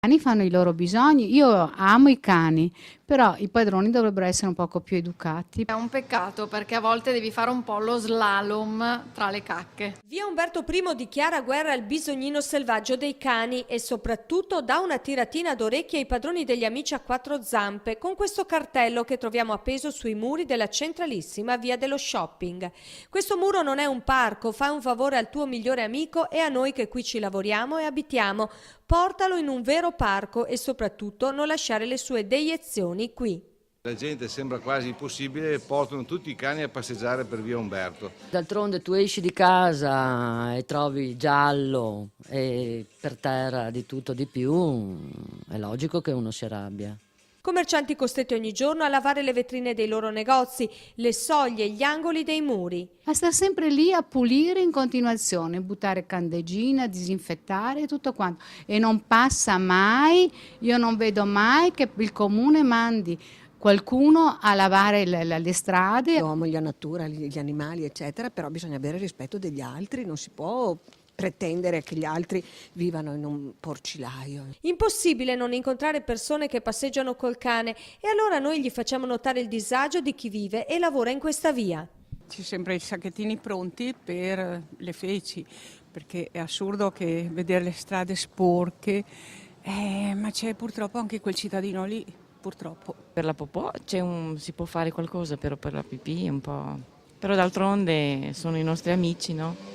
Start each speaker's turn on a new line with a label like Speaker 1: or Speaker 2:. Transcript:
Speaker 1: cani fanno i loro bisogni. Io amo i cani, però i padroni dovrebbero essere un poco più educati.
Speaker 2: È un peccato perché a volte devi fare un po' lo slalom tra le cacche.
Speaker 3: Via Umberto I dichiara guerra al bisognino selvaggio dei cani e soprattutto dà una tiratina d'orecchie ai padroni degli amici a quattro zampe con questo cartello che troviamo appeso sui muri della centralissima via dello shopping. Questo muro non è un parco, fa un favore al tuo migliore amico e a noi che qui ci lavoriamo e abitiamo. Portalo in un vero parco e soprattutto non lasciare le sue deiezioni qui.
Speaker 4: La gente sembra quasi impossibile, portano tutti i cani a passeggiare per via Umberto.
Speaker 5: D'altronde tu esci di casa e trovi giallo e per terra di tutto di più, è logico che uno si arrabbia.
Speaker 3: Commercianti costretti ogni giorno a lavare le vetrine dei loro negozi, le soglie, gli angoli dei muri.
Speaker 1: Ma sta sempre lì a pulire in continuazione, buttare candeggina, disinfettare tutto quanto. E non passa mai, io non vedo mai che il comune mandi qualcuno a lavare le strade.
Speaker 6: Io amo la natura, gli animali, eccetera, però bisogna avere rispetto degli altri, non si può pretendere che gli altri vivano in un porcilaio.
Speaker 3: Impossibile non incontrare persone che passeggiano col cane e allora noi gli facciamo notare il disagio di chi vive e lavora in questa via.
Speaker 7: Ci sempre i sacchettini pronti per le feci, perché è assurdo che vedere le strade sporche, ma c'è purtroppo anche quel cittadino lì, purtroppo.
Speaker 8: Per la popò si può fare qualcosa, però per la pipì è un po'. Però d'altronde sono i nostri amici, no?